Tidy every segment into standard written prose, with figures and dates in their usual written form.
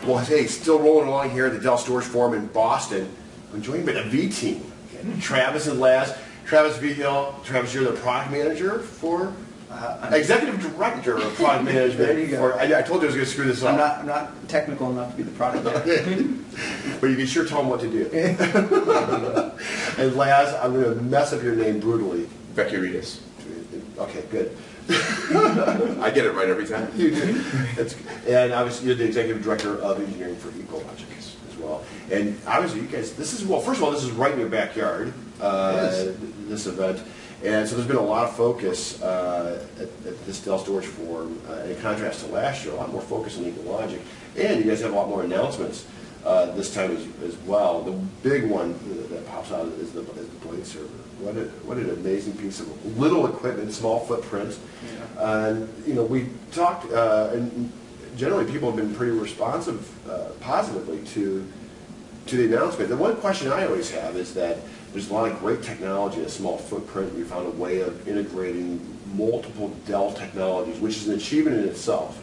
Well, hey, still rolling along here at the Dell Storage Forum in Boston. I'm joined by the V team, Travis and Laz. Travis Vigil. Travis, you're the product manager for executive director of product management. There you go. I told you I was going to screw this up. I'm not technical enough to be the product manager. But you can sure tell them what to do. And Laz, I'm going to mess up your name brutally. Vekiarides. Okay, good. I get it right every time. You do. And obviously you're the executive director of engineering for EqualLogic as well. And obviously you guys, first of all, this is right in your backyard, this event. And so there's been a lot of focus at this Dell Storage Forum, in contrast to last year, a lot more focus on EqualLogic. And you guys have a lot more announcements this time as well. The big one that pops out is the Blade server. What an amazing piece of little equipment, small footprint. Yeah. We talked, and generally people have been pretty responsive positively to the announcement. The one question I always have is that there's a lot of great technology in a small footprint. We found a way of integrating multiple Dell technologies, which is an achievement in itself.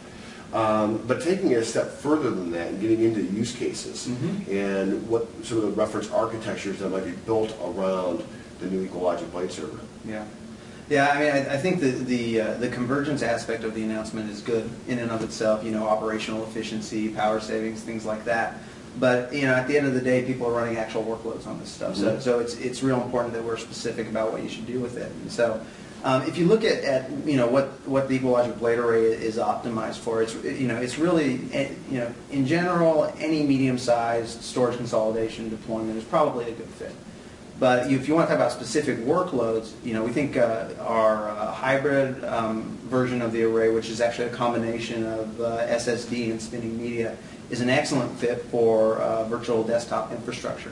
But taking it a step further than that and getting into use cases and what some of the reference architectures that might be built around the new EqualLogic Blade server. Yeah. Yeah, I mean, I think the convergence aspect of the announcement is good in and of itself, operational efficiency, power savings, things like that. But, at the end of the day, people are running actual workloads on this stuff. So it's real important that we're specific about what you should do with it. And so if you look at what the EqualLogic Blade Array is optimized for, it's really, in general, any medium-sized storage consolidation deployment is probably a good fit. But if you want to talk about specific workloads, we think our hybrid version of the array, which is actually a combination of SSD and spinning media, is an excellent fit for virtual desktop infrastructure.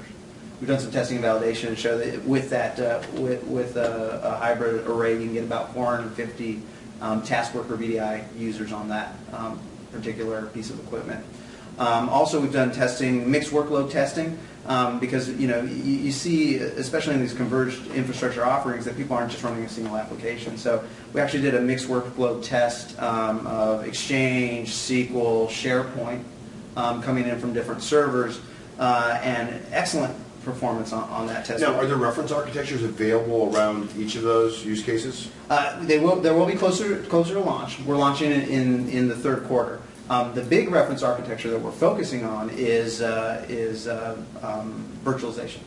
We've done some testing and validation to show that with a hybrid array, you can get about 450 task worker VDI users on that particular piece of equipment. Also, we've done testing, mixed workload testing, because you see, especially in these converged infrastructure offerings, that people aren't just running a single application. So we actually did a mixed workload test of Exchange, SQL, SharePoint coming in from different servers, and excellent performance on that test. Now, are there reference architectures available around each of those use cases? There will be closer to launch. We're launching it in the third quarter. The big reference architecture that we're focusing on is virtualization.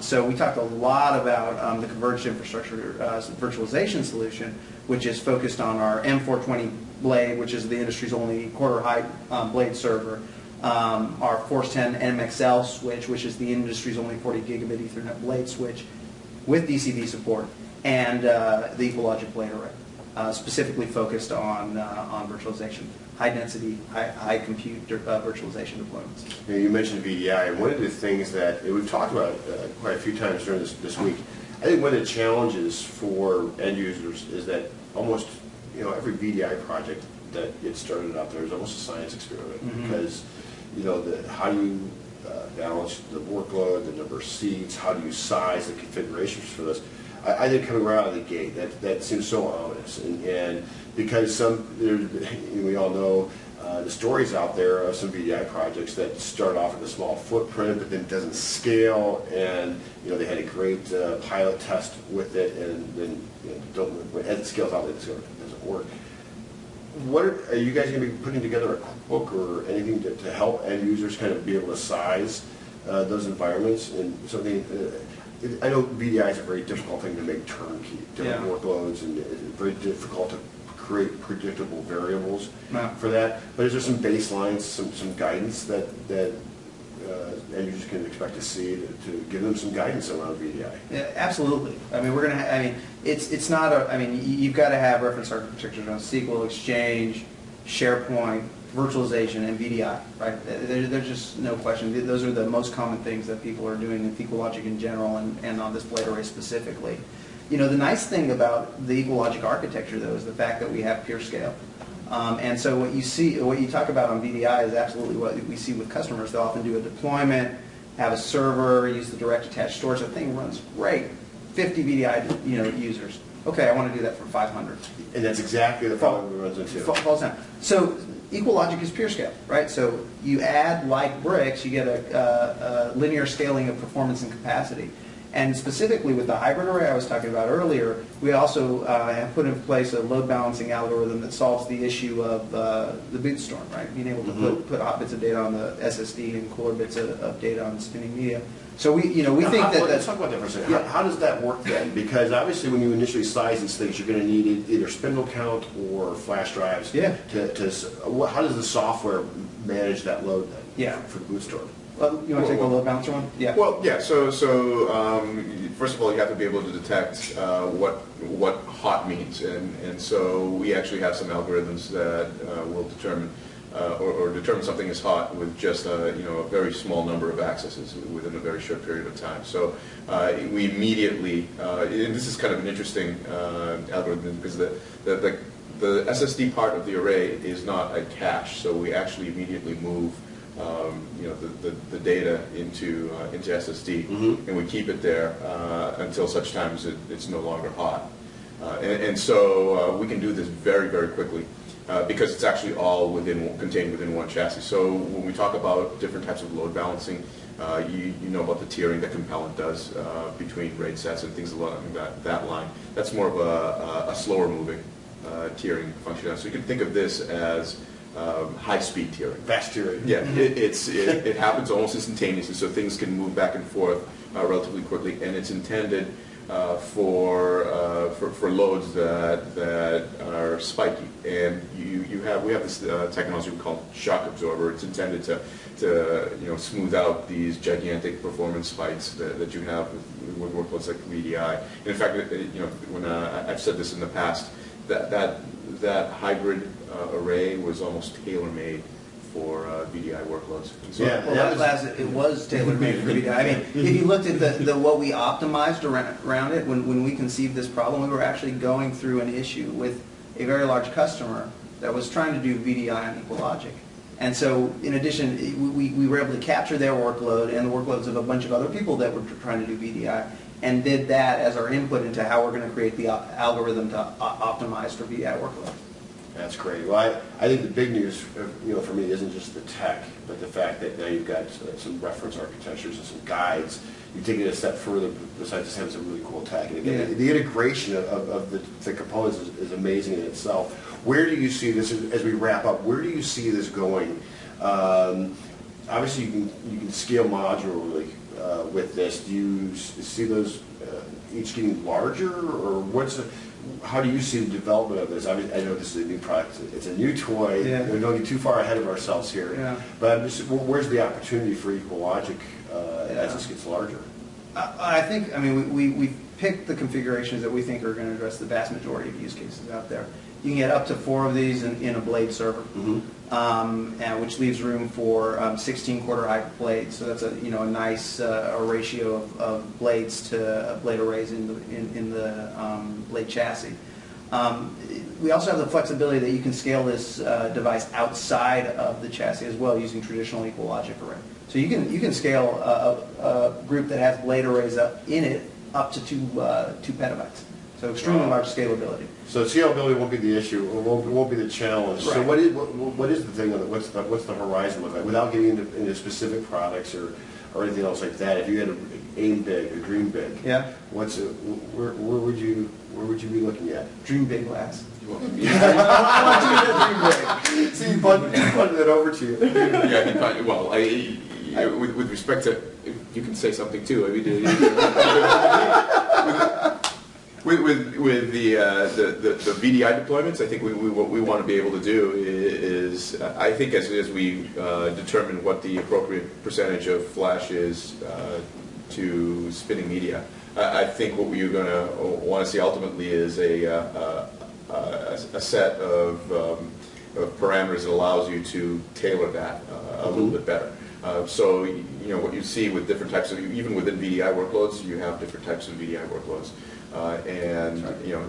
So we talked a lot about the converged infrastructure virtualization solution, which is focused on our M420 Blade, which is the industry's only quarter-height blade server, our Force 10 NMXL switch, which is the industry's only 40 gigabit Ethernet blade switch with DCV support, and the EqualLogic Blade Array, specifically focused on virtualization. High-density, high-compute virtualization deployments. You mentioned VDI, and one of the things that we've talked about quite a few times during this week, I think one of the challenges for end users is that almost every VDI project that gets started out there is almost a science experiment, because how do you balance the workload, the number of seats, how do you size the configurations for this? I think coming right out of the gate, that seems so ominous, and because we all know the stories out there of some VDI projects that start off with a small footprint, but then doesn't scale, and they had a great pilot test with it, and then as it scales out, it doesn't work. What are you guys going to be putting together a cookbook or anything to help end users kind of be able to size those environments and something? I know VDI is a very difficult thing to make turnkey, different workloads, and it's very difficult to create predictable variables for that. But is there some baselines, some guidance that end users can expect to see to give them some guidance around VDI? Yeah, absolutely. I mean, it's not you've got to have reference architectures on SQL, Exchange, SharePoint, virtualization, and VDI, right? There's just no question. Those are the most common things that people are doing with EqualLogic in general and on this Blade Array specifically. The nice thing about the EqualLogic architecture, though, is the fact that we have pure scale. And so what you talk about on VDI is absolutely what we see with customers. They'll often do a deployment, have a server, use the direct attached storage. The thing runs great. 50 VDI users. Okay, I want to do that for 500. And that's exactly the problem we run into. Falls down. So EqualLogic is pure scale, right? So you add like bricks, you get a linear scaling of performance and capacity. And specifically with the hybrid array I was talking about earlier, we also have put in place a load balancing algorithm that solves the issue of the boot storm, right? Being able to put hot bits of data on the SSD and cooler bits of data on the spinning media. So we think that. Let's talk about that for a second. Yeah. How does that work then? Because obviously, when you initially size these things, you're going to need either spindle count or flash drives. Yeah. How does the software manage that load then? Yeah. For the boot storm. Well, you want to take the load balancer one? Yeah. Well, yeah. So first of all, you have to be able to detect what hot means, and so we actually have some algorithms that will determine or determine something is hot with just a very small number of accesses within a very short period of time. So we immediately, and this is kind of an interesting algorithm because the SSD part of the array is not a cache, so we actually immediately move the data into SSD, and we keep it there until such times it's no longer hot. And so we can do this very, very quickly because it's actually all contained within one chassis. So when we talk about different types of load balancing, you know about the tiering that Compellent does between RAID sets and things along that line. That's more of a slower moving tiering function. So you can think of this as high-speed tiering. Fast tiering. Yeah, it happens almost instantaneously, so things can move back and forth relatively quickly, and it's intended for loads that are spiky. And we have this technology we call shock absorber. It's intended to smooth out these gigantic performance spikes that you have with workloads like VDI. And in fact, when I've said this in the past, that hybrid array was almost tailor-made for VDI workloads. So, Yeah. Laz, it was tailor-made for VDI. I mean, if you looked at what we optimized around it, when we conceived this problem, we were actually going through an issue with a very large customer that was trying to do VDI on EqualLogic. And so, in addition, we were able to capture their workload and the workloads of a bunch of other people that were trying to do VDI, and did that as our input into how we're going to create the algorithm to optimize for VDI workload. That's great. Well, I think the big news, for me, isn't just the tech, but the fact that now you've got some reference architectures and some guides. You take it a step further, besides just having some really cool tech. And again, the integration of the components is amazing in itself. Where do you see this as we wrap up? Where do you see this going? Obviously, you can scale modularly with this. Do you see those each getting larger, or how do you see the development of this? I mean, I know this is a new product. It's a new toy. Yeah. We don't get too far ahead of ourselves here. Yeah. But where's the opportunity for EqualLogic as this gets larger? I think, we picked the configurations that we think are going to address the vast majority of use cases out there. You can get up to 4 of these in a blade server, which leaves room for 16-quarter hybrid blades. So that's a nice ratio of blades to blade arrays in the blade chassis. We also have the flexibility that you can scale this device outside of the chassis as well using traditional EqualLogic array. So you can scale a group that has blade arrays in it up to 2 petabytes. So extremely large scalability. So scalability won't be the issue. It won't be the challenge. Right. So what is the thing? What's the horizon look like? Without getting into specific products or anything else like that, if you had to aim big or dream big, Yeah. where would you be looking at? Dream big, Laz. See, punted it over to you. Yeah, well, with respect to, you can say something too. I mean, with the VDI deployments, I think what we want to be able to do is, I think as we determine what the appropriate percentage of flash is to spinning media, I think what we're going to want to see ultimately is a set of parameters that allows you to tailor that a little bit better. So what you see with different types of, even within VDI workloads, you have different types of VDI workloads.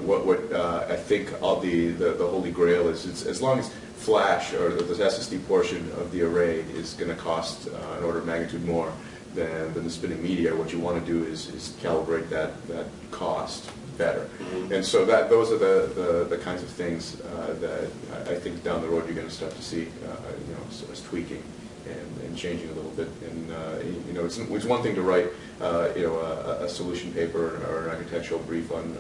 What I think all the holy grail is, it's, as long as flash or the SSD portion of the array is going to cost an order of magnitude more than the spinning media, what you want to do is calibrate that cost better. And so those are the kinds of things that I think down the road you're going to start to see, as tweaking and changing a little bit. And it's one thing to write, a solution paper or an architectural brief on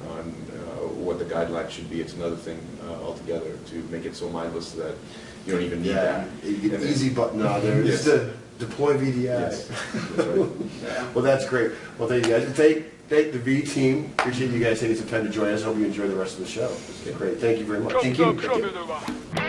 what the guidelines should be. It's another thing altogether to make it so mindless that you don't even need that. You get an easy button on there. Yes. Just to deploy VDI. Yes, that's right. Well, that's great. Well, thank you guys. Thank the V team. Appreciate you guys taking some time to join us. Hope you enjoy the rest of the show. This is great. Thank you very much. Thank you.